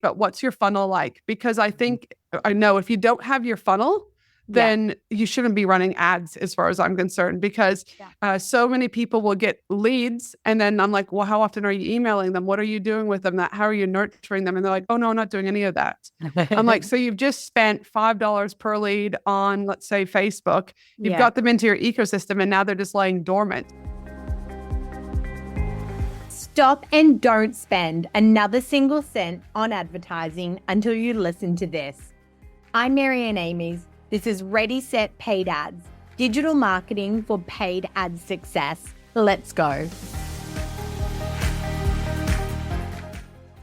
but what's your funnel like? Because I know if you don't have your funnel, then you shouldn't be running ads as far as I'm concerned, because so many people will get leads. And then I'm like, well, how often are you emailing them? What are you doing with them? How are you nurturing them? And they're like, oh, no, I'm not doing any of that. I'm like, so you've just spent $5 per lead on, let's say, Facebook. You've got them into your ecosystem and now they're just laying dormant. Stop and don't spend another single cent on advertising until you listen to this. I'm Marianne Amies. This is Ready, Set, Paid Ads, digital marketing for paid ad success. Let's go.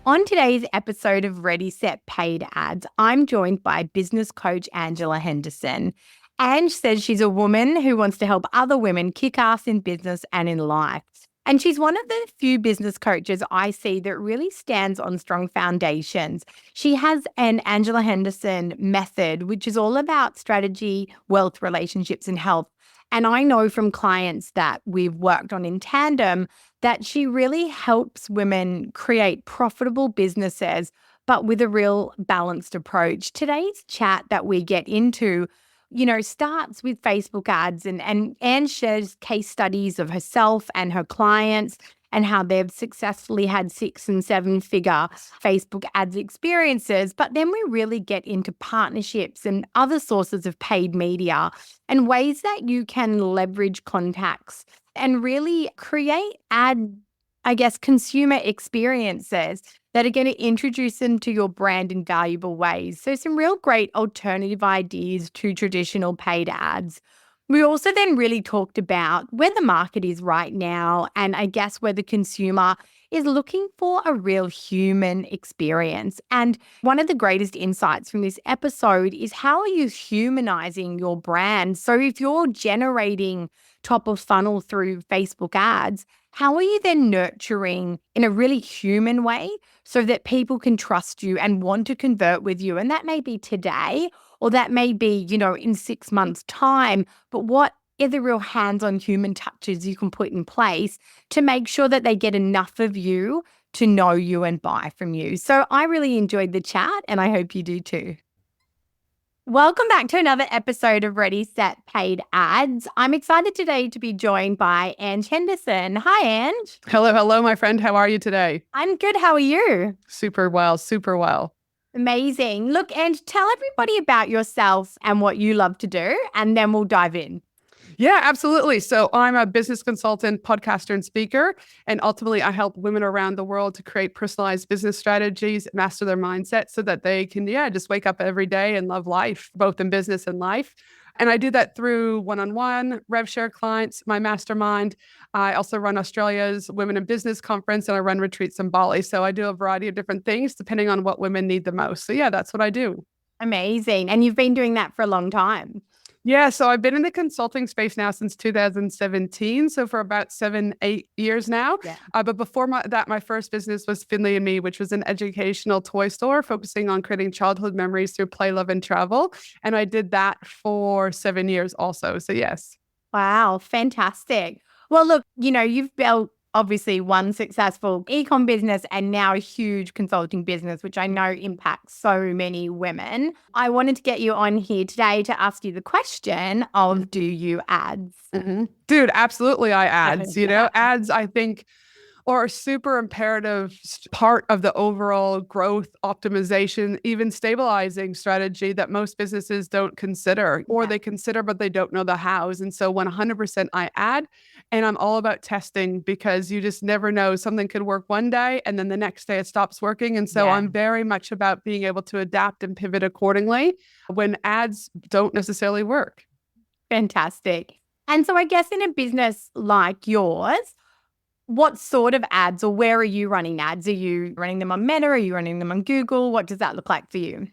On today's episode of Ready, Set, Paid Ads, I'm joined by business coach Ange Henderson. Ange says she's a woman who wants to help other women kick ass in business and in life. And she's one of the few business coaches I see that really stands on strong foundations. She has an Ange Henderson method, which is all about strategy, wealth, relationships, and health. And I know from clients that we've worked on in tandem that she really helps women create profitable businesses, but with a real balanced approach. Today's chat that we get into starts with Facebook ads, and Anne shares case studies of herself and her clients and how they've successfully had 6- and 7-figure Facebook ads experiences. But then we really get into partnerships and other sources of paid media and ways that you can leverage contacts and really create consumer experiences that are going to introduce them to your brand in valuable ways. So some real great alternative ideas to traditional paid ads. We also then really talked about where the market is right now, and I guess where the consumer is looking for a real human experience. And one of the greatest insights from this episode is how are you humanizing your brand? So if you're generating top of funnel through Facebook ads, how are you then nurturing in a really human way so that people can trust you and want to convert with you? And that may be today, or that may be, in 6 months' time. But what are the real hands-on human touches you can put in place to make sure that they get enough of you to know you and buy from you? So I really enjoyed the chat, and I hope you do too. Welcome back to another episode of Ready, Set, Paid Ads. I'm excited today to be joined by Ange Henderson. Hi, Ange. Hello, my friend. How are you today? I'm good. How are you? Super well. Amazing. Look, Ange, tell everybody about yourself and what you love to do, and then we'll dive in. Yeah, absolutely. So I'm a business consultant, podcaster, and speaker. And ultimately, I help women around the world to create personalized business strategies, master their mindset so that they can, just wake up every day and love life, both in business and life. And I do that through one-on-one, rev share clients, my mastermind. I also run Australia's Women in Business Conference, and I run retreats in Bali. So I do a variety of different things depending on what women need the most. So yeah, that's what I do. Amazing. And you've been doing that for a long time. Yeah, so I've been in the consulting space now since 2017, so for about 7-8 years now. Yeah. But before that, my first business was Finley and Me, which was an educational toy store focusing on creating childhood memories through play, love, and travel. And I did that for 7 years also. So yes. Wow, fantastic. Well, look, you've built obviously one successful e-com business and now a huge consulting business, which I know impacts so many women. I wanted to get you on here today to ask you the question of, do you ads? Mm-hmm. Dude, absolutely I ads. Ads, I think, are a super imperative part of the overall growth optimization, even stabilizing strategy that most businesses don't consider, or they consider, but they don't know the hows. And so 100% I ad, and I'm all about testing because you just never know. Something could work one day and then the next day it stops working. And so I'm very much about being able to adapt and pivot accordingly when ads don't necessarily work. Fantastic. And so I guess in a business like yours, what sort of ads, or where are you running ads? Are you running them on Meta? Are you running them on Google? What does that look like for you?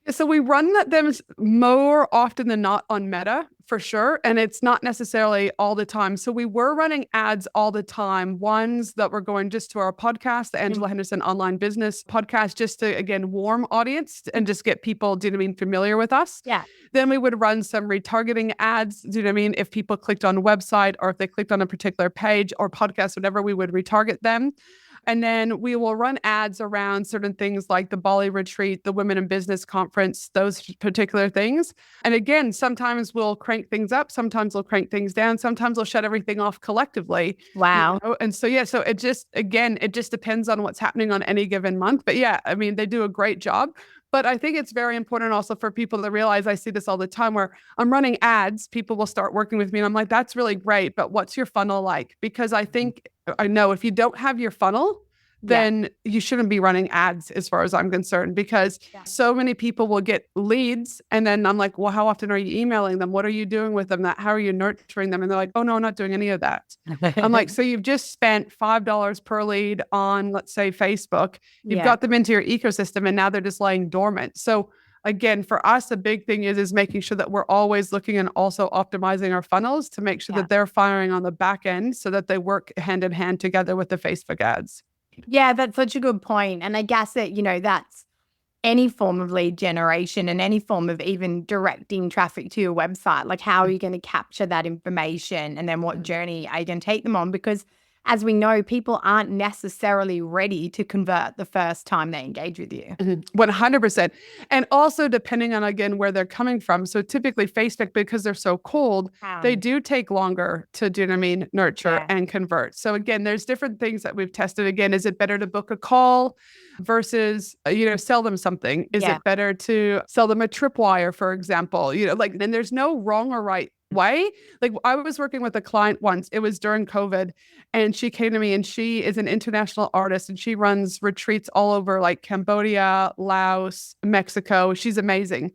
So we run them more often than not on Meta, for sure. And it's not necessarily all the time. So we were running ads all the time, ones that were going just to our podcast, the Ange Henderson Online Business Podcast, just to, again, warm audience and just get people, familiar with us. Yeah. Then we would run some retargeting ads, if people clicked on a website or if they clicked on a particular page or podcast, whatever, we would retarget them. And then we will run ads around certain things like the Bali retreat, the Women in Business conference, those particular things. And again, sometimes we'll crank things up, sometimes we'll crank things down, sometimes we'll shut everything off collectively. Wow. And so, yeah, so it just, again, it just depends on what's happening on any given month. But yeah, I mean, they do a great job. But I think it's very important also for people to realize, I see this all the time where I'm running ads, people will start working with me and I'm like, that's really great, but what's your funnel like? Because I know if you don't have your funnel, then you shouldn't be running ads as far as I'm concerned, because so many people will get leads. And then I'm like, well, how often are you emailing them? What are you doing with them? How are you nurturing them? And they're like, oh, no, I'm not doing any of that. I'm like, so you've just spent $5 per lead on, let's say, Facebook. You've got them into your ecosystem and now they're just laying dormant. So again, for us, a big thing is making sure that we're always looking and also optimizing our funnels to make sure that they're firing on the back end so that they work hand in hand together with the Facebook ads. Yeah, that's such a good point. And I guess that, that's any form of lead generation and any form of even directing traffic to your website. Like, how are you going to capture that information? And then what journey are you going to take them on? Because as we know, people aren't necessarily ready to convert the first time they engage with you. 100%. And also depending on, again, where they're coming from. So typically Facebook, because they're so cold, they do take longer to, do you know what I mean, nurture and convert. So again, there's different things that we've tested. Again, is it better to book a call versus, sell them something? Is it better to sell them a tripwire, for example? And there's no wrong or right way. Like, I was working with a client once, it was during COVID, and she came to me and she is an international artist and she runs retreats all over like Cambodia, Laos, Mexico. She's amazing.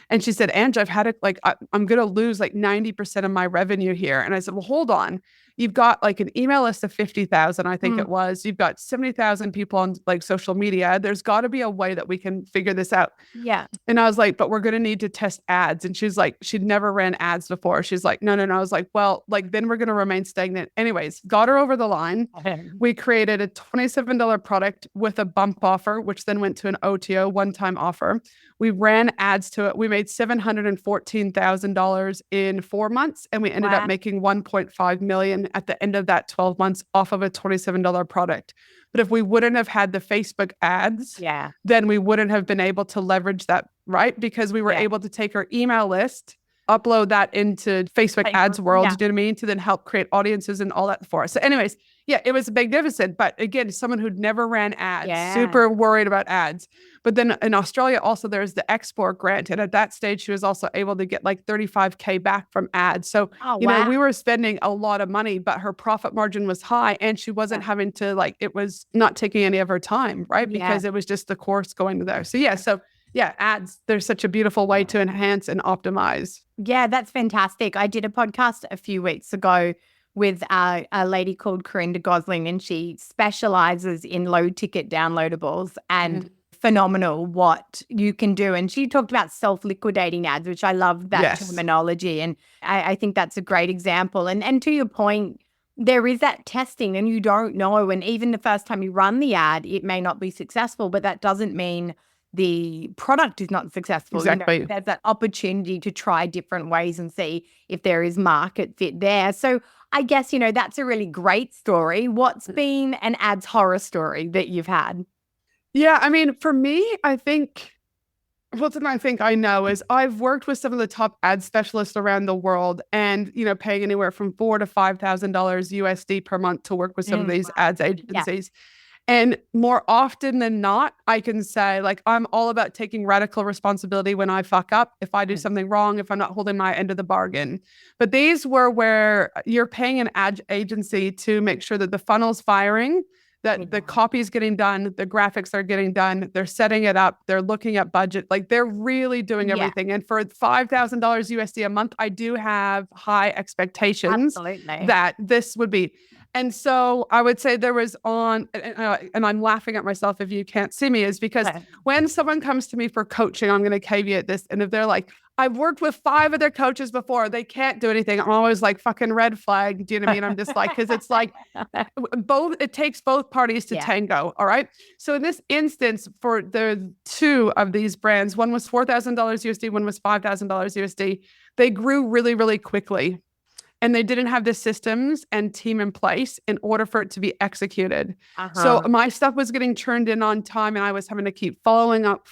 And she said, Ange, I've had it, like, I'm going to lose like 90% of my revenue here. And I said, well, hold on. You've got like an email list of 50,000, I think it was. You've got 70,000 people on like social media. There's got to be a way that we can figure this out. Yeah. And I was like, but we're going to need to test ads. And she's like, she'd never ran ads before. She's like, no. I was like, well, like, then we're going to remain stagnant. Anyways, got her over the line. We created a $27 product with a bump offer, which then went to an OTO, one-time offer. We ran ads to it. We made $714,000 in 4 months, and we ended up making $1.5 million at the end of that 12 months off of a $27 product. But if we wouldn't have had the Facebook ads, then we wouldn't have been able to leverage that, right? Because we were able to take our email list, upload that into Facebook ads world, do you know what I mean? To then help create audiences and all that for us. So anyways, it was magnificent. But again, someone who'd never ran ads, super worried about ads. But then in Australia, also there's the export grant. And at that stage, she was also able to get like 35K back from ads. So, we were spending a lot of money, but her profit margin was high and she wasn't having to, like, it was not taking any of her time, right? Because it was just the course going there. So ads, they're such a beautiful way to enhance and optimize. Yeah, that's fantastic. I did a podcast a few weeks ago with a lady called Corinda Gosling, and she specializes in low ticket downloadables and phenomenal what you can do. And she talked about self-liquidating ads, which I love that terminology. And I think that's a great example. And to your point, there is that testing and you don't know. And even the first time you run the ad, it may not be successful, but that doesn't mean the product is not successful. Exactly. There's that opportunity to try different ways and see if there is market fit there. So I guess, that's a really great story. What's been an ads horror story that you've had? Yeah, I mean, for me, I think I know is I've worked with some of the top ad specialists around the world and, paying anywhere from $4,000 to $5,000 USD per month to work with some of these ads agencies. And more often than not, I can say, like, I'm all about taking radical responsibility when I fuck up, if I do something wrong, if I'm not holding my end of the bargain. But these were where you're paying an ad agency to make sure that the funnel's firing, that the copy is getting done, the graphics are getting done, they're setting it up, they're looking at budget, like they're really doing everything. And for $5,000 USD a month, I do have high expectations that this would be. And so I would say there was and I'm laughing at myself if you can't see me, is because when someone comes to me for coaching, I'm going to caveat this. And if they're like, I've worked with 5 other coaches before, they can't do anything, I'm always like, fucking red flag. Do you know what I mean? I'm just like, because it's like it takes both parties to tango. All right. So in this instance, for the 2 of these brands, one was $4,000 USD, one was $5,000 USD. They grew really, really quickly. and they didn't have the systems and team in place in order for it to be executed. So my stuff was getting turned in on time, and I was having to keep following up.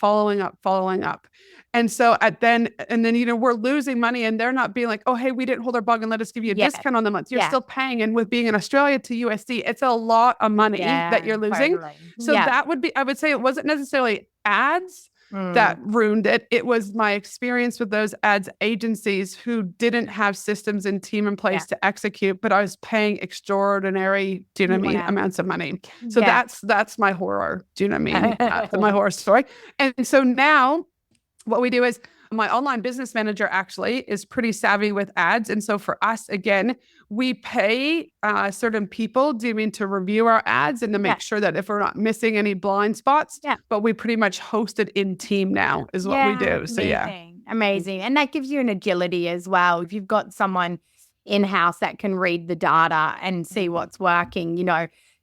And so then, we're losing money, and they're not being like, oh, hey, we didn't hold our bug and let us give you a discount on the month. You're still paying. And with being in Australia to USD, it's a lot of money that you're losing. Totally. So that would be, I would say it wasn't necessarily ads that ruined it. It was my experience with those ads agencies who didn't have systems and team in place to execute, but I was paying extraordinary, amounts of money. So that's my horror. Do you know what I mean? My horror story. And so now what we do is my online business manager actually is pretty savvy with ads. And so for us, again, we pay certain people to review our ads and to make sure that if we're not missing any blind spots, but we pretty much host it in team now is what we do. So Amazing. And that gives you an agility as well. If you've got someone in-house that can read the data and see what's working,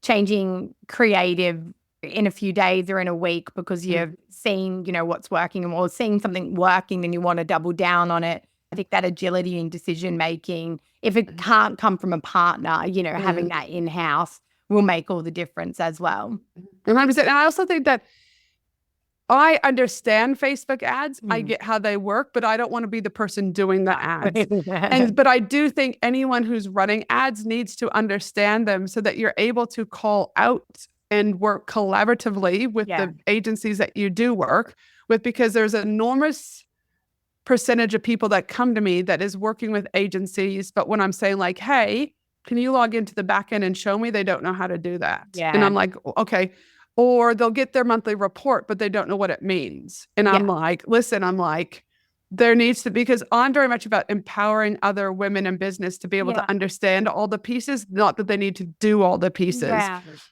changing creative in a few days or in a week because you've seen, what's working or seeing something working and you want to double down on it. I think that agility in decision making, if it can't come from a partner, having that in-house will make all the difference as well. 100%. And I also think that I understand Facebook ads. I get how they work, but I don't want to be the person doing the ads. But I do think anyone who's running ads needs to understand them so that you're able to call out and work collaboratively with the agencies that you do work with, because there's an enormous percentage of people that come to me that is working with agencies. But when I'm saying like, hey, can you log into the back end and show me? They don't know how to do that. And I'm like, okay. Or they'll get their monthly report, but they don't know what it means. And I'm like, listen, there needs to be, because I'm very much about empowering other women in business to be able to understand all the pieces, not that they need to do all the pieces,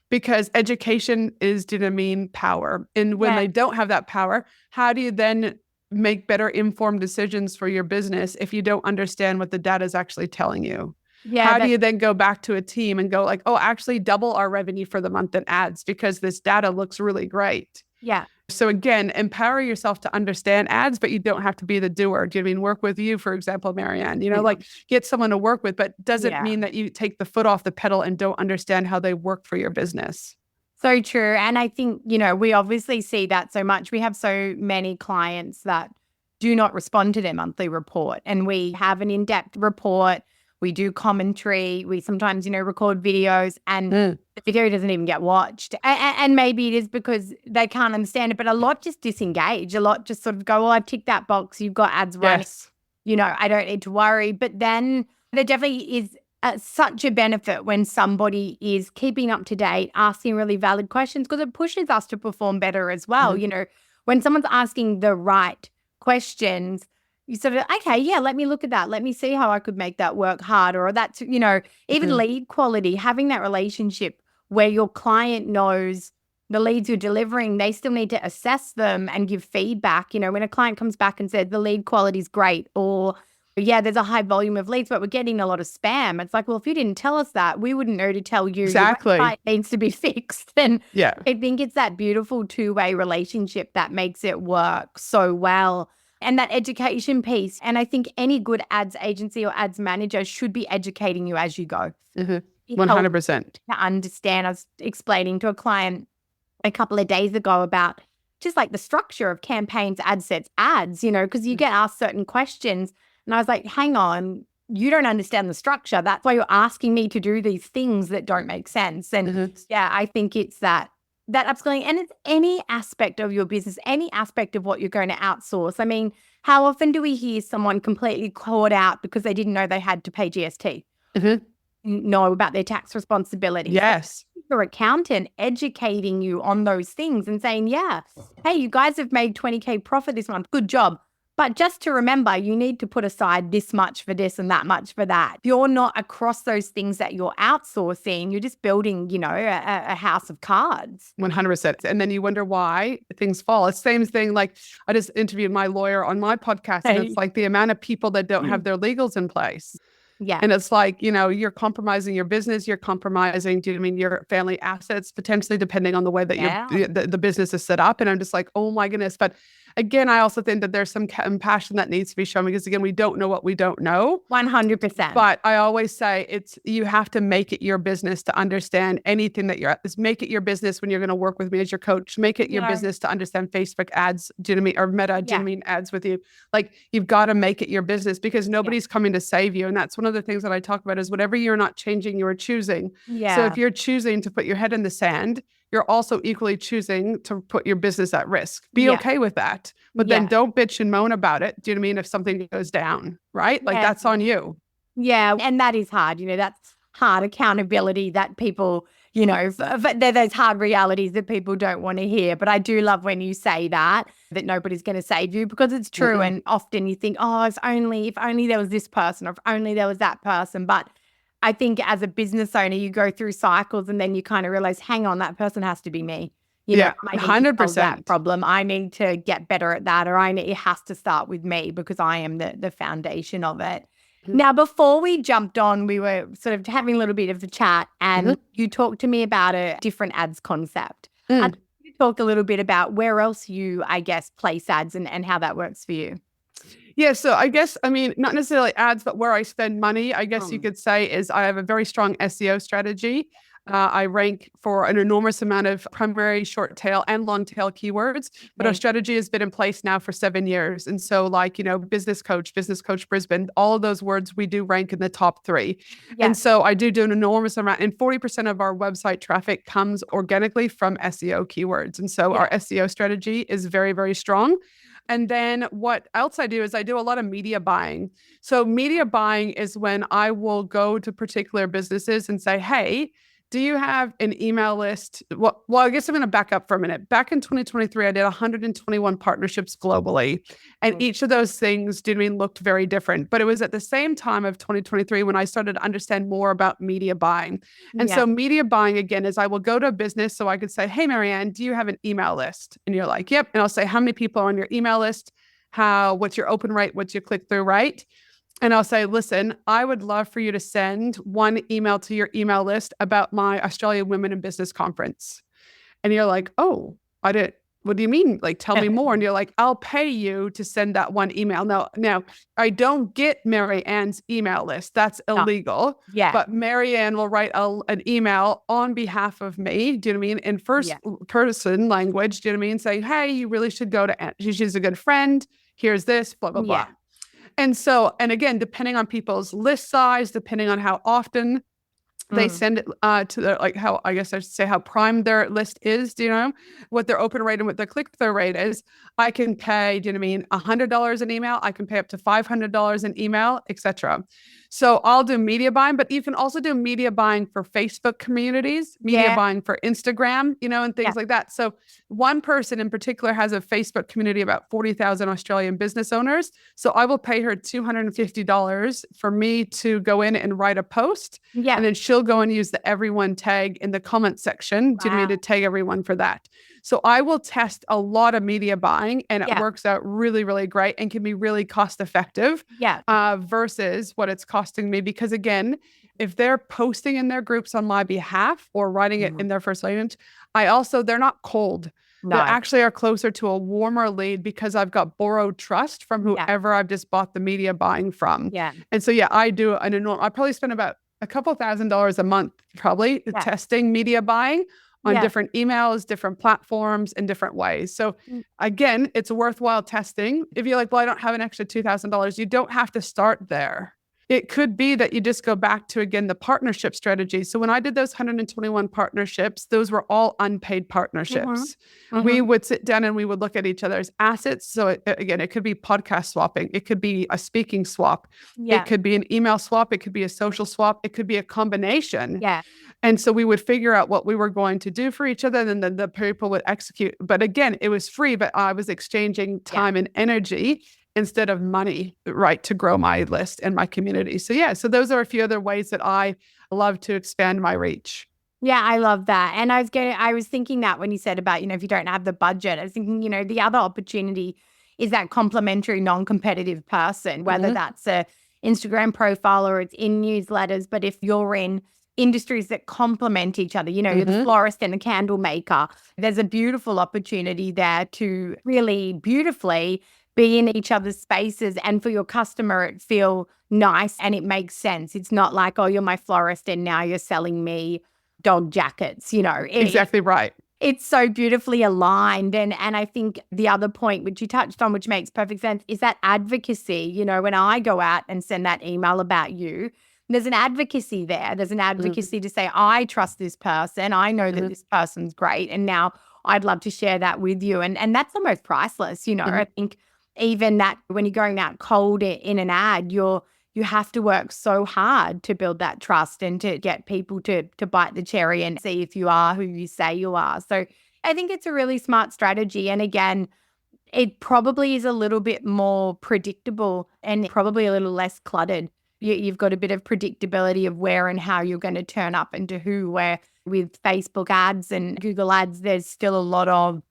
because education is power. And when they don't have that power, how do you then make better informed decisions for your business if you don't understand what the data is actually telling you? How do you then go back to a team and go like, oh, actually double our revenue for the month in ads because this data looks really great? So again, empower yourself to understand ads, but you don't have to be the doer. Do you know what I mean? Work with you, for example, Marianne, like get someone to work with, but doesn't mean that you take the foot off the pedal and don't understand how they work for your business. So true. And I think, we obviously see that so much. We have so many clients that do not respond to their monthly report, and we have an in-depth report. We do commentary. We sometimes, record videos, and the video doesn't even get watched. And maybe it is because they can't understand it, but a lot just disengage. A lot just sort of go, well, I've ticked that box. You've got ads running. I don't need to worry. But then there definitely is such a benefit when somebody is keeping up to date, asking really valid questions, because it pushes us to perform better as well. When someone's asking the right questions, you sort of, okay, let me look at that. Let me see how I could make that work harder. Or that's, even lead quality, having that relationship where your client knows the leads you're delivering, they still need to assess them and give feedback. When a client comes back and said the lead quality is great, or there's a high volume of leads, but we're getting a lot of spam. It's like, well, if you didn't tell us that, we wouldn't know to tell you. Exactly. Your website needs to be fixed. And I think it's that beautiful two-way relationship that makes it work so well. And that education piece. And I think any good ads agency or ads manager should be educating you as you go. 100%. To understand. I was explaining to a client a couple of days ago about just like the structure of campaigns, ad sets, ads, because you get asked certain questions. And I was like, hang on, you don't understand the structure. That's why you're asking me to do these things that don't make sense. And I think it's that upskilling, and it's any aspect of your business, any aspect of what you're going to outsource. I mean, how often do we hear someone completely caught out because they didn't know they had to pay GST, know about their tax responsibility? Yes. Your accountant educating you on those things and saying, hey, you guys have made 20K profit this month. Good job. But just to remember, you need to put aside this much for this and that much for that. If you're not across those things that you're outsourcing, you're just building, a house of cards. 100%. And then you wonder why things fall. It's the same thing. Like I just interviewed my lawyer on my podcast, and it's like the amount of people that don't have their legals in place. And it's like, you're compromising your business, you're compromising, your family assets, potentially, depending on the way that the business is set up. And I'm just like, oh my goodness. But again, I also think that there's some compassion that needs to be shown because, again, we don't know what we don't know. 100%. But I always say you have to make it your business to understand anything that you're at. Make it your business when you're going to work with me as your coach. Make it your business to understand Facebook ads, do you know what I mean? Or Meta, do you know what I mean? Ads with you. Like, you've got to make it your business because nobody's coming to save you. And that's one of the things that I talk about is whatever you're not changing, you're choosing. Yeah. So if you're choosing to put your head in the sand, you're also equally choosing to put your business at risk. Be okay with that. But then don't bitch and moan about it. Do you know what I mean? If something goes down, right? Like, that's on you. Yeah. And that is hard. That's hard accountability that people, they're those hard realities that people don't want to hear. But I do love when you say that nobody's going to save you because it's true. Mm-hmm. And often you think, oh, if only there was this person or if only there was that person. But I think as a business owner, you go through cycles and then you kind of realize, hang on, that person has to be me. I need 100% to solve that problem. I need to get better at that, or it has to start with me because I am the foundation of it. Mm-hmm. Now, before we jumped on, we were sort of having a little bit of a chat and you talked to me about a different ads concept. I'd talk a little bit about where else you, I guess, place ads and how that works for you. Yeah, so I guess, not necessarily ads, but where I spend money, I guess you could say is I have a very strong SEO strategy. I rank for an enormous amount of primary, short tail, and long tail keywords, but our strategy has been in place now for 7 years. And so business coach Brisbane, all of those words we do rank in the top 3. Yeah. And so I do an enormous amount, and 40% of our website traffic comes organically from SEO keywords. And so our SEO strategy is very, very strong. And then what else I do is I do a lot of media buying. So media buying is when I will go to particular businesses and say, hey, do you have an email list? Well, I guess I'm going to back up for a minute. Back in 2023, I did 121 partnerships globally. And each of those things looked very different. But it was at the same time of 2023 when I started to understand more about media buying. And so media buying, again, is I will go to a business so I could say, hey, Marianne, do you have an email list? And you're like, yep. And I'll say, how many people are on your email list? What's your open rate? What's your click-through rate? And I'll say, listen, I would love for you to send one email to your email list about my Australian Women in Business conference. And you're like, oh, what do you mean? Like, tell me more. And you're like, I'll pay you to send that one email. Now I don't get Marianne's email list. That's illegal. Yeah. But Marianne will write an email on behalf of me. Do you know what I mean? In first person language, do you know what I mean? Saying, hey, you really should go to Ange. She's a good friend. Here's this, blah, blah, blah. And so, and again, depending on people's list size, depending on how often they send it to their, how, I guess I should say how prime their list is, what their open rate and what their click-through rate is, I can pay, do you know what I mean, $100 an email, I can pay up to $500 an email, etc. So I'll do media buying, but you can also do media buying for Facebook communities, media buying for Instagram, and things like that. So one person in particular has a Facebook community about 40,000 Australian business owners. So I will pay her $250 for me to go in and write a post. Yeah. And then she'll go and use the everyone tag in the comment section to tag everyone for that. So I will test a lot of media buying and it works out really, really great and can be really cost effective versus what it's costing me. Because again, if they're posting in their groups on my behalf or writing it in their first language, they're not cold. No. They actually are closer to a warmer lead because I've got borrowed trust from whoever I've just bought the media buying from. Yeah. And so, I do I probably spend about a couple $1,000s a month probably testing media buying on different emails, different platforms, in different ways. So again, it's worthwhile testing. If you're like, well, I don't have an extra $2,000, you don't have to start there. It could be that you just go back to, again, the partnership strategy. So when I did those 121 partnerships, those were all unpaid partnerships. We would sit down and we would look at each other's assets. So it could be podcast swapping. It could be a speaking swap. It could be an email swap. It could be a social swap. It could be a combination. Yeah. And so we would figure out what we were going to do for each other, and then the people would execute. But again, it was free, but I was exchanging time and energy instead of money, right, to grow my list and my community. So those are a few other ways that I love to expand my reach. Yeah, I love that. And I was thinking that when you said about, if you don't have the budget, I was thinking, the other opportunity is that complementary, non-competitive person, whether that's a Instagram profile or it's in newsletters. But if you're in industries that complement each other. You know, you're the florist and the candle maker. There's a beautiful opportunity there to really beautifully be in each other's spaces, and for your customer, it feel nice and it makes sense. It's not like, oh, you're my florist and now you're selling me dog jackets. You know, Exactly right. it's so beautifully aligned. And I think the other point, which you touched on, which makes perfect sense, is that advocacy. You know, when I go out and send that email about you, there's an advocacy there. There's an advocacy to say, I trust this person. I know that this person's great. And now I'd love to share that with you. And that's almost priceless. You know, I think even that when you're going out cold in an ad, you have to work so hard to build that trust and to get people to bite the cherry and see if you are who you say you are. So I think it's a really smart strategy. And again, it probably is a little bit more predictable and probably a little less cluttered. You've got a bit of predictability of where and how you're going to turn up and to who, where with Facebook ads and Google ads, there's still a lot of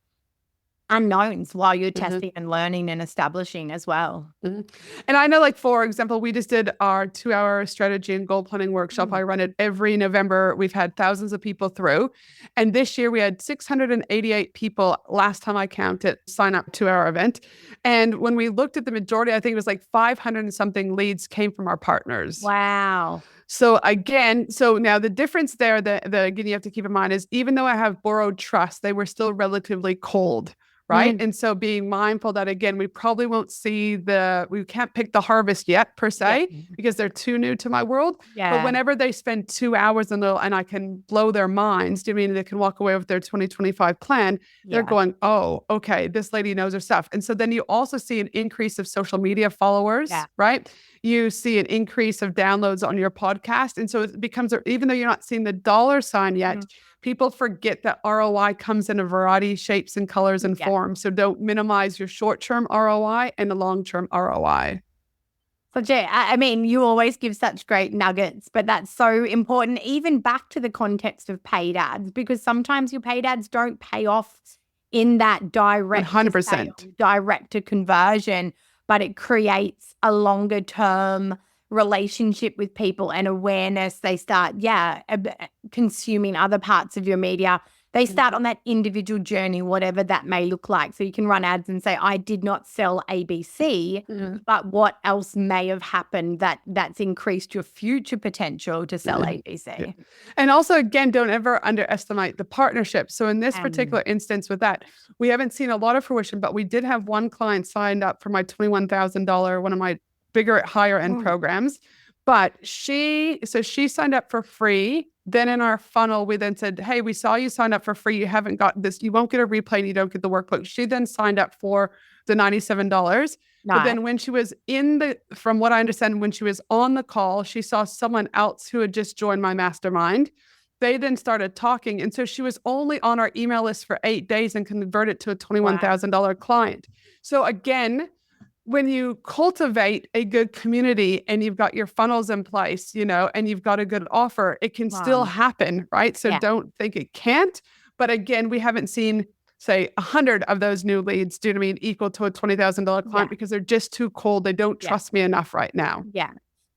unknowns while you're testing and learning and establishing as well. And I know, like, for example, we just did our 2-hour strategy and goal planning workshop. I run it every November. We've had thousands of people through. And this year we had 688 people, last time I counted, sign up to our event. And when we looked at the majority, I think it was like 500 and something leads came from our partners. Wow. So again, so now the difference there, again, you have to keep in mind is even though I have borrowed trust, they were still relatively cold. Right. And so being mindful that, again, we probably won't see we can't pick the harvest yet per se, because they're too new to my world. But whenever they spend 2 hours and I can blow their minds, do you mean they can walk away with their 2025 plan? They're going, oh, okay, this lady knows her stuff. And so then you also see an increase of social media followers, right? You see an increase of downloads on your podcast. And so it becomes, even though you're not seeing the dollar sign yet, people forget that ROI comes in a variety of shapes and colors and forms. So don't minimize your short-term ROI and the long-term ROI. So Jay, I mean, you always give such great nuggets, but that's so important, even back to the context of paid ads, because sometimes your paid ads don't pay off in that direct 100% direct to conversion, but it creates a longer term relationship with people and awareness. They start, consuming other parts of your media. They start on that individual journey, whatever that may look like. So you can run ads and say, I did not sell ABC, but what else may have happened that's increased your future potential to sell ABC. And also, again, don't ever underestimate the partnership. So in this particular instance with that, we haven't seen a lot of fruition, but we did have one client signed up for my $21,000, one of my bigger, higher end programs. But she signed up for free. Then in our funnel, we then said, hey, we saw you sign up for free. You haven't got this. You won't get a replay and you don't get the workbook. She then signed up for the $97. Nice. But then when she was from what I understand, when she was on the call, she saw someone else who had just joined my mastermind. They then started talking. And so she was only on our email list for 8 days and converted to a $21,000 client. So again, when you cultivate a good community and you've got your funnels in place, and you've got a good offer, it can still happen, right? So don't think it can't. But again, we haven't seen, say, 100 of those new leads, do you know what I mean, equal to a $20,000 client because they're just too cold. They don't trust me enough right now. Yeah.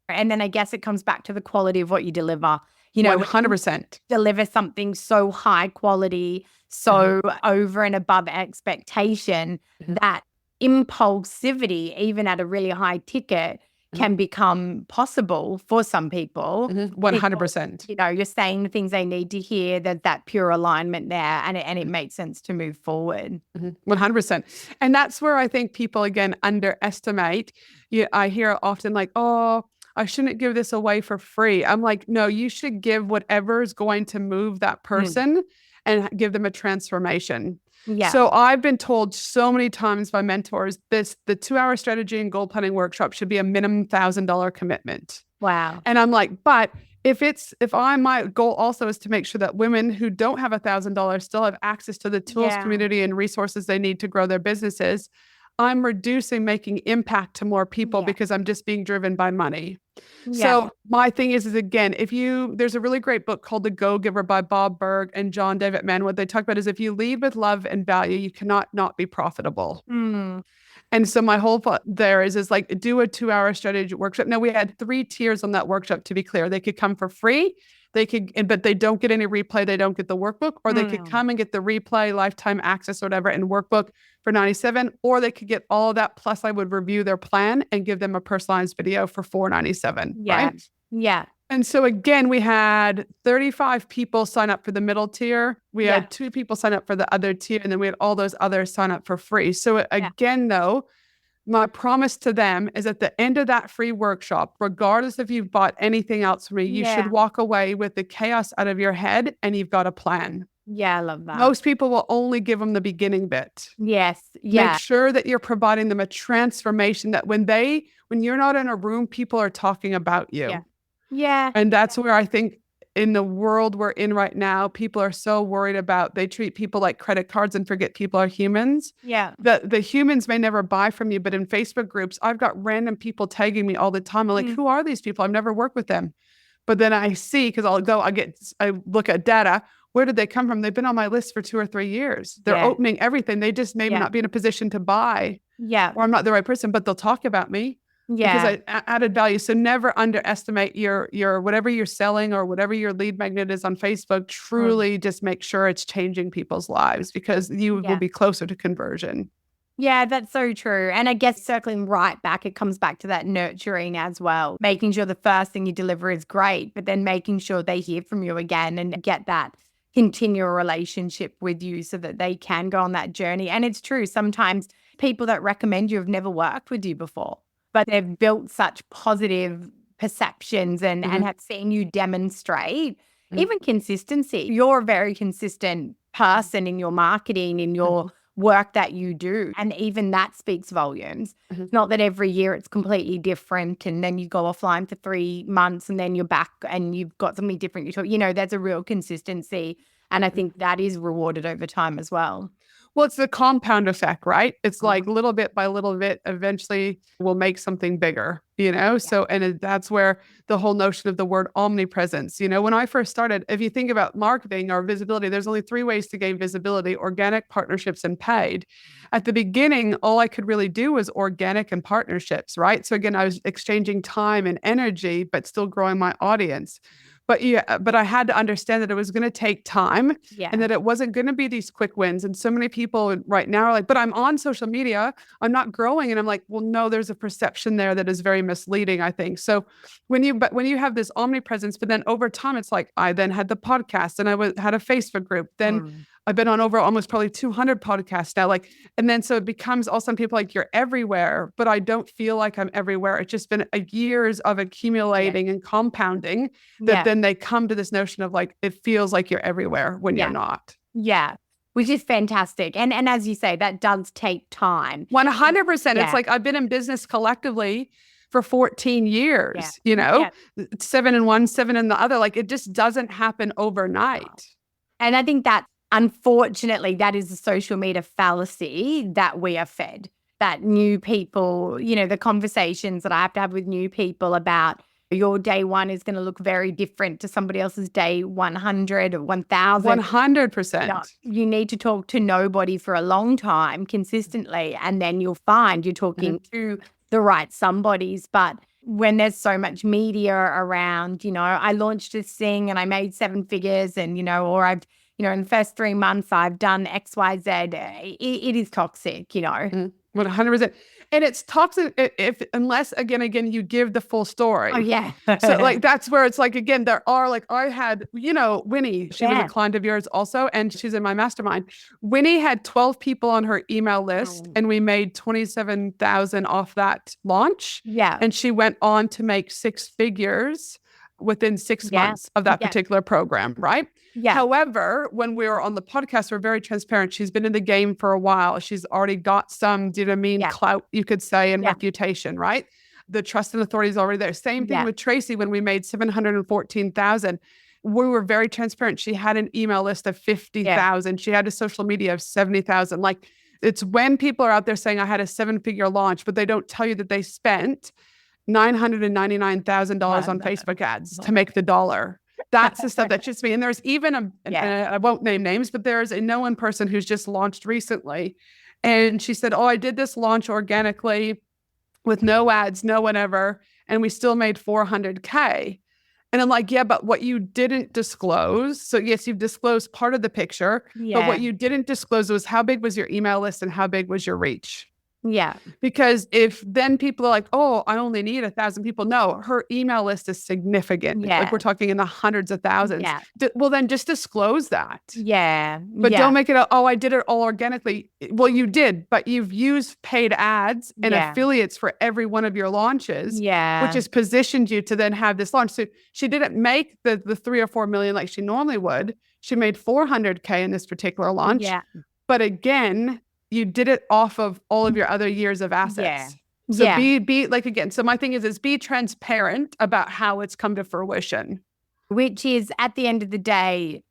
And then I guess it comes back to the quality of what you deliver. 100%. Deliver something so high quality, so over and above expectation that impulsivity, even at a really high ticket, can become possible for some people. 100%. Because, you're saying the things they need to hear, that pure alignment there, and it makes sense to move forward. 100%. And that's where I think people, again, underestimate. I hear often like, oh, I shouldn't give this away for free. I'm like, no, you should give whatever is going to move that person and give them a transformation. Yeah. So I've been told so many times by mentors, the 2-hour strategy and goal planning workshop should be a minimum $1,000 commitment. Wow. And I'm like, but my goal also is to make sure that women who don't have $1,000 still have access to the tools, community, and resources they need to grow their businesses. I'm making impact to more people because I'm just being driven by money. Yeah. So my thing is again, there's a really great book called The Go-Giver by Bob Burg and John David Mann. What they talk about is if you lead with love and value, you cannot not be profitable. And so my whole thought there is like, do a 2-hour strategy workshop. Now we had 3 tiers on that workshop, to be clear. They could come for free. but they don't get any replay. They don't get the workbook, or they could Mm. come and get the replay, lifetime access, or whatever, and workbook for $97, or they could get all of that. Plus I would review their plan and give them a personalized video for $497. Yeah. Right. Yeah. And so again, we had 35 people sign up for the middle tier. We had 2 people sign up for the other tier, and then we had all those others sign up for free. So again, though, my promise to them is at the end of that free workshop, regardless if you've bought anything else from me, you should walk away with the chaos out of your head and you've got a plan. Yeah, I love that. Most people will only give them the beginning bit. Yes. Yeah. Make sure that you're providing them a transformation, that when you're not in a room, people are talking about you. Yeah. Yeah. And that's where I think in the world we're in right now, people are so worried about, they treat people like credit cards and forget people are humans. Yeah. The humans may never buy from you, but in Facebook groups, I've got random people tagging me all the time. I'm like, who are these people? I've never worked with them. But then I see, because I look at data. Where did they come from? They've been on my list for 2 or 3 years. They're opening everything. They just maybe not be in a position to buy. Yeah. Or I'm not the right person, but they'll talk about me. Yeah. Because I added value. So never underestimate your whatever you're selling or whatever your lead magnet is on Facebook. Truly just make sure it's changing people's lives, because you will be closer to conversion. Yeah, that's so true. And I guess circling right back, it comes back to that nurturing as well. Making sure the first thing you deliver is great, but then making sure they hear from you again and get that continual relationship with you so that they can go on that journey. And it's true. Sometimes people that recommend you have never worked with you before, but they've built such positive perceptions and have seen you demonstrate even consistency. You're a very consistent person in your marketing, in your work that you do. And even that speaks volumes. It's not that every year it's completely different and then you go offline for 3 months and then you're back and you've got something different. There's a real consistency. And I think that is rewarded over time as well. Well, it's the compound effect, right? It's like little bit by little bit, eventually we'll make something bigger, So, and that's where the whole notion of the word omnipresence, when I first started, if you think about marketing or visibility, there's only 3 ways to gain visibility: organic, partnerships, and paid. At the beginning, all I could really do was organic and partnerships, right? So again, I was exchanging time and energy, but still growing my audience. But I had to understand that it was going to take time and that it wasn't going to be these quick wins. And so many people right now are like, but I'm on social media, I'm not growing. And I'm like, well, no, there's a perception there that is very misleading, I think. So when you have this omnipresence, but then over time, it's like, I then had the podcast and I had a Facebook group. Then I've been on over almost probably 200 podcasts now. And then so it becomes all some people like, you're everywhere, but I don't feel like I'm everywhere. It's just been years of accumulating and compounding that then they come to this notion of like, it feels like you're everywhere when you're not. Yeah. Which is fantastic. And as you say, that does take time. 100%. It's like, I've been in business collectively for 14 years, 7 in one, 7 in the other. Like, it just doesn't happen overnight. And I think that, unfortunately, that is the social media fallacy that we are fed. That new people, the conversations that I have to have with new people about your day one is going to look very different to somebody else's day 100 or 1,000. 100%. You need to talk to nobody for a long time consistently, and then you'll find you're talking to the right somebodies. But when there's so much media around, I launched this thing and I made 7 figures and, or I've, in the first 3 months, I've done X, Y, Z. It is toxic, 100%. And it's toxic unless again, you give the full story. Oh, yeah. So that's where it's like, again, there are I had, Winnie, she was a client of yours also, and she's in my mastermind. Winnie had 12 people on her email list and we made 27,000 off that launch. Yeah. And she went on to make 6 figures within 6 months of that particular program, right? Yeah. However, when we were on the podcast, we're very transparent. She's been in the game for a while. She's already got some, clout, you could say, and reputation, right? The trust and authority is already there. Same thing with Tracy when we made 714,000. We were very transparent. She had an email list of 50,000. She had a social media of 70,000. Like, it's when people are out there saying, I had a 7-figure launch, but they don't tell you that they spent $999,000 on Facebook ads to make the dollar. That's the stuff that just me. And there's even and I won't name names, but there's a known person who's just launched recently. And she said, I did this launch organically with no ads, no whatever. And we still made $400K. And I'm like, yeah, but what you didn't disclose. So yes, you've disclosed part of the picture, but what you didn't disclose was how big was your email list and how big was your reach. Yeah. Because if then people are like, oh, I only need 1,000 people. No, her email list is significant. Like we're talking in the hundreds of thousands. Yeah. Well, then just disclose that. Yeah. But don't make it, oh, I did it all organically. Well, you did, but you've used paid ads and affiliates for every one of your launches, which has positioned you to then have this launch. So she didn't make the 3 or 4 million like she normally would. She made 400K in this particular launch. Yeah. But again, you did it off of all of your other years of assets. So be like, again, so my thing is be transparent about how it's come to fruition. Which is at the end of the day,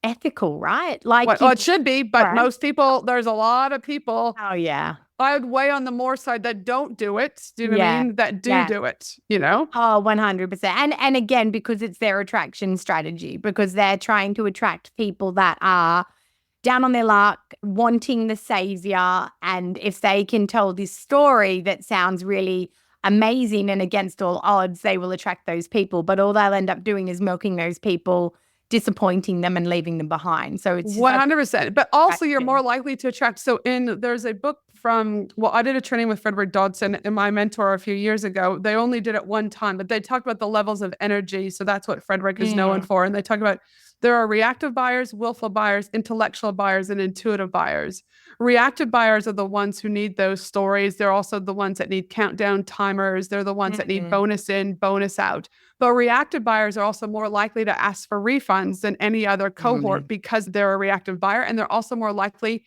ethical, right? Like, well, it should be, but most people, there's a lot of people. Oh yeah. I would weigh on the more side that don't do it. Do you know what I mean? That do it, you know? Oh, 100%. And again, because it's their attraction strategy, because they're trying to attract people that are down on their luck, wanting the savior. And if they can tell this story that sounds really amazing and against all odds, they will attract those people. But all they'll end up doing is milking those people, disappointing them and leaving them behind. So it's 100%. But also you're more likely to attract. So there's a book I did a training with Frederick Dodson and my mentor a few years ago. They only did it one time, but they talked about the levels of energy. So that's what Frederick is known for. And they talk about there are reactive buyers, willful buyers, intellectual buyers, and intuitive buyers. Reactive buyers are the ones who need those stories. They're also the ones that need countdown timers. They're the ones that need bonus in, bonus out. But reactive buyers are also more likely to ask for refunds than any other cohort because they're a reactive buyer, and they're also more likely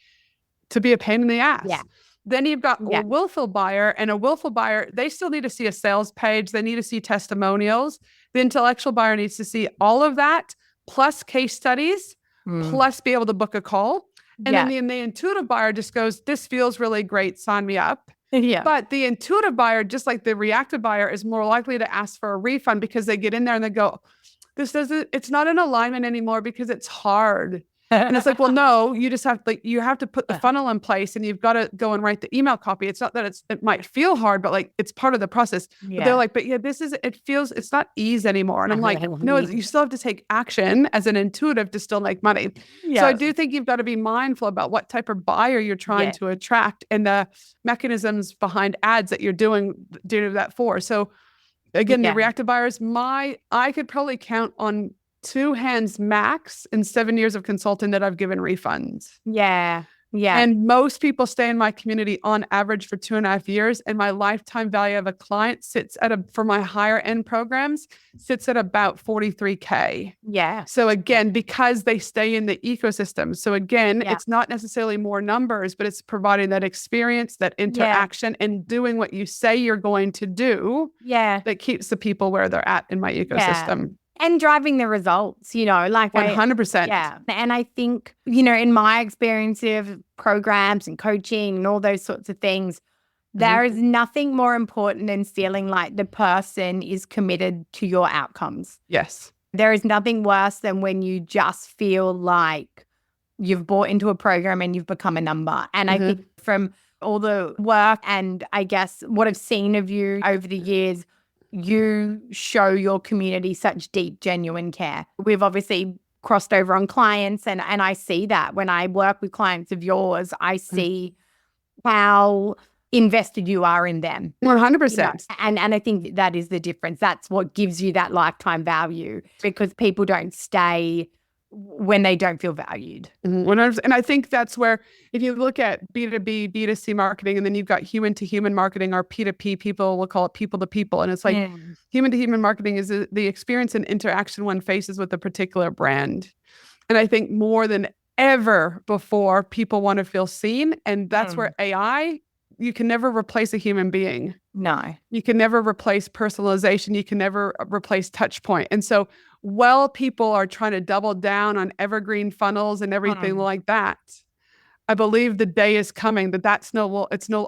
to be a pain in the ass. Yeah. Then you've got a willful buyer, and a willful buyer, they still need to see a sales page. They need to see testimonials. The intellectual buyer needs to see all of that, plus case studies, plus be able to book a call. And then the intuitive buyer just goes, this feels really great, sign me up. But the intuitive buyer, just like the reactive buyer, is more likely to ask for a refund because they get in there and they go, it's not in alignment anymore because it's hard. And it's like, well, no, you just have to put the funnel in place and you've got to go and write the email copy. It's not that it might feel hard, but like it's part of the process. But they're like, but it's not ease anymore. And I'm like, no, you still have to take action as an intuitive to still make money. So I do think you've got to be mindful about what type of buyer you're trying to attract and the mechanisms behind ads that you're doing that for. So again, the reactive buyers, I could probably count on 2 hands max in 7 years of consulting that I've given refunds. Yeah. And most people stay in my community on average for 2.5 years. And my lifetime value of a client for my higher end programs sits at about 43K. Yeah. So again, because they stay in the ecosystem. So again, it's not necessarily more numbers, but it's providing that experience, that interaction, and doing what you say you're going to do. That keeps the people where they're at in my ecosystem. And driving the results, like 100%. And I think, in my experience of programs and coaching and all those sorts of things, there is nothing more important than feeling like the person is committed to your outcomes. Yes. There is nothing worse than when you just feel like you've bought into a program and you've become a number. And I think from all the work and I guess what I've seen of you over the years, you show your community such deep, genuine care. We've obviously crossed over on clients and I see that when I work with clients of yours, I see how invested you are in them. 100%. And I think that is the difference. That's what gives you that lifetime value because people don't stay when they don't feel valued. 100%. And I think that's where, if you look at B2B, B2C marketing, and then you've got human to human marketing or P2P, people will call it people to people. And it's like human to human marketing is the experience and interaction one faces with a particular brand. And I think more than ever before, people want to feel seen. And that's where AI, you can never replace a human being. No. You can never replace personalization. You can never replace touch point. And so while people are trying to double down on evergreen funnels and everything like that, I believe the day is coming that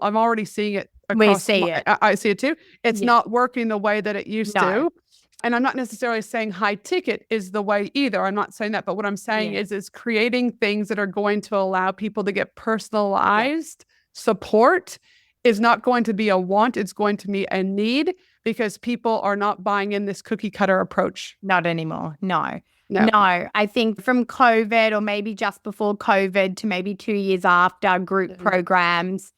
I'm already seeing it. We see it. I see it too. It's not working the way that it used to. And I'm not necessarily saying high ticket is the way either. I'm not saying that. But what I'm saying is creating things that are going to allow people to get personalized support is not going to be a want. It's going to be a need because people are not buying in this cookie cutter approach. Not anymore. No. No. No, I think from COVID or maybe just before COVID to maybe 2 years after, group programs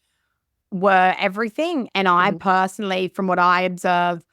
were everything. And I personally, from what I observe,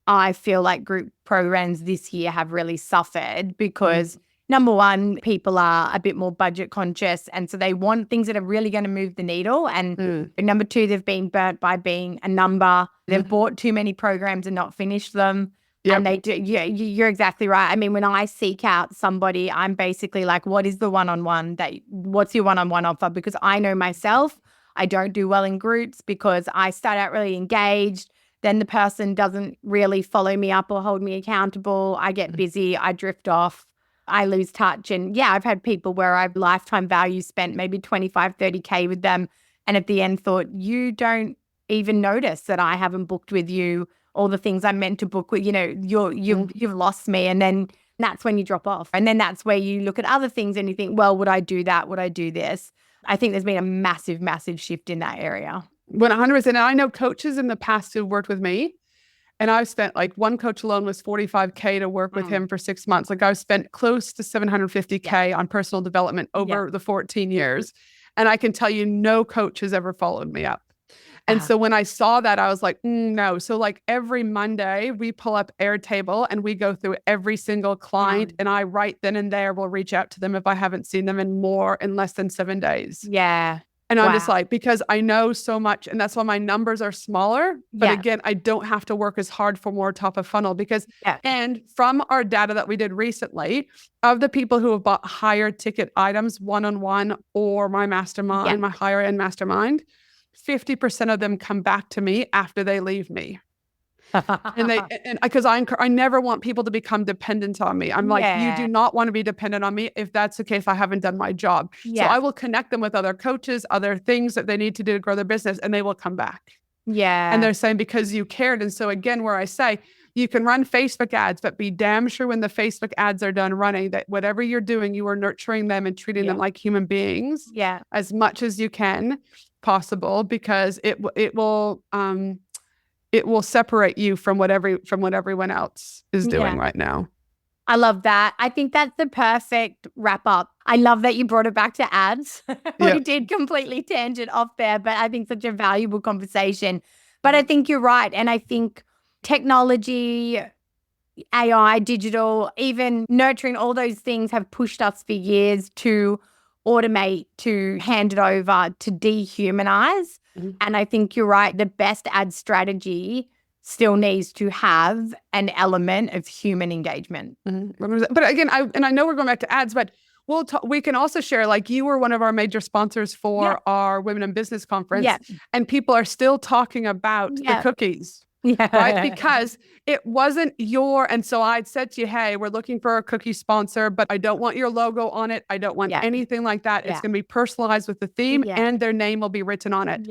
I feel like group programs this year have really suffered because number one, people are a bit more budget conscious. And so they want things that are really going to move the needle. And number two, they've been burnt by being a number. They've bought too many programs and not finished them. Yep. And they do. Yeah, you're exactly right. I mean, when I seek out somebody, I'm basically like, what is the one-on-one what's your one-on-one offer? Because I know myself, I don't do well in groups because I start out really engaged. Then the person doesn't really follow me up or hold me accountable. I get busy. I drift off. I lose touch. And yeah, I've had people where I've lifetime value spent maybe 25, 30K with them. And at the end thought, you don't even notice that I haven't booked with you all the things I'm meant to book with, you've lost me. And then that's when you drop off. And then that's where you look at other things and you think, well, would I do that? Would I do this? I think there's been a massive, massive shift in that area. 100%. And I know coaches in the past who worked with me, and I've spent like one coach alone was 45K to work with him for 6 months. Like I've spent close to 750K on personal development over the 14 years. And I can tell you no coach has ever followed me up. And so when I saw that, I was like, no. So like every Monday we pull up Airtable and we go through every single client and I right then and there will reach out to them if I haven't seen them in less than 7 days. Yeah. And I'm just like, because I know so much and that's why my numbers are smaller. But again, I don't have to work as hard for more top of funnel because, and from our data that we did recently, of the people who have bought higher ticket items, one-on-one or my mastermind, my higher end mastermind, 50% of them come back to me after they leave me. and because I never want people to become dependent on me. I'm like, you do not want to be dependent on me. If that's the case, I haven't done my job. So I will connect them with other coaches, other things that they need to do to grow their business, and they will come back. Yeah. And they're saying, because you cared. And so again, where I say, you can run Facebook ads, but be damn sure when the Facebook ads are done running that whatever you're doing, you are nurturing them and treating them like human beings as much as you can possible, because it will separate you from what everyone else is doing right now. I love that. I think that's the perfect wrap up. I love that you brought it back to ads. We did completely tangent off there, but I think such a valuable conversation. But I think you're right. And I think technology, AI, digital, even nurturing, all those things have pushed us for years to automate, to hand it over, to dehumanize. And I think you're right. The best ad strategy still needs to have an element of human engagement. But again, I know we're going back to ads, but we can also share, like you were one of our major sponsors for our Women in Business conference, and people are still talking about the cookies. Right? Because it wasn't and so I'd said to you, hey, we're looking for a cookie sponsor, but I don't want your logo on it. I don't want anything like that. It's going to be personalized with the theme and their name will be written on it.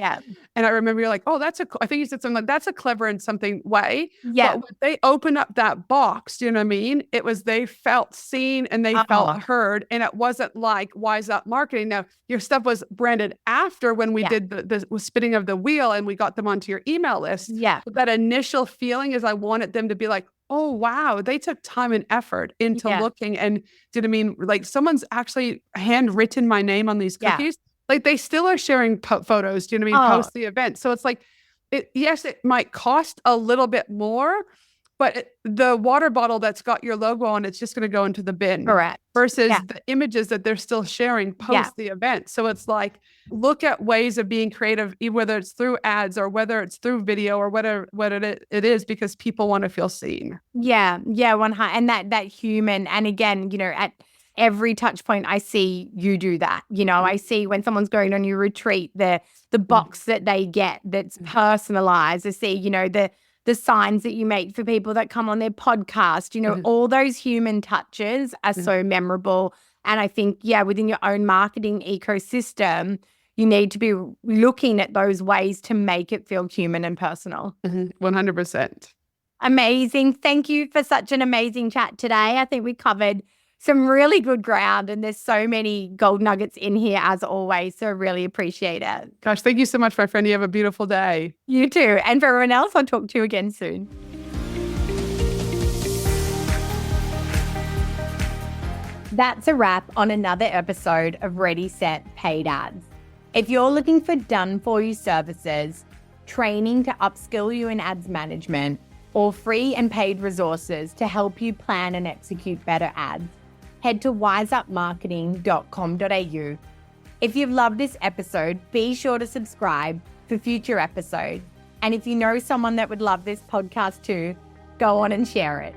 And I remember you're like, oh, I think you said something like, that's a clever and something way. But when they opened up that box, do you know what I mean? It was, they felt seen and they felt heard. And it wasn't like Wise Up Marketing. Now, your stuff was branded after when we did the spinning of the wheel and we got them onto your email list. But that initial feeling is I wanted them to be like, oh, wow, they took time and effort into looking. And did I mean, like someone's actually handwritten my name on these cookies? Like they still are sharing photos, do you know what I mean? Post the event. So it's like, it might cost a little bit more, but the water bottle that's got your logo on, it's just going to go into the bin. Correct. Versus the images that they're still sharing post the event. So it's like, look at ways of being creative, whether it's through ads or whether it's through video or whatever it is, because people want to feel seen. Yeah. 100. And that human, and again, at every touch point I see you do that. I see when someone's going on your retreat, the box that they get that's personalized. I see, the signs that you make for people that come on their podcast, all those human touches are so memorable. And I think, within your own marketing ecosystem, you need to be looking at those ways to make it feel human and personal. 100%. Amazing. Thank you for such an amazing chat today. I think we covered some really good ground and there's so many gold nuggets in here as always. So I really appreciate it. Gosh, thank you so much, my friend. You have a beautiful day. You too. And for everyone else, I'll talk to you again soon. That's a wrap on another episode of Ready, Set, Paid Ads. If you're looking for done-for-you services, training to upskill you in ads management, or free and paid resources to help you plan and execute better ads, head to wiseupmarketing.com.au. If you've loved this episode, be sure to subscribe for future episodes. And if you know someone that would love this podcast too, go on and share it.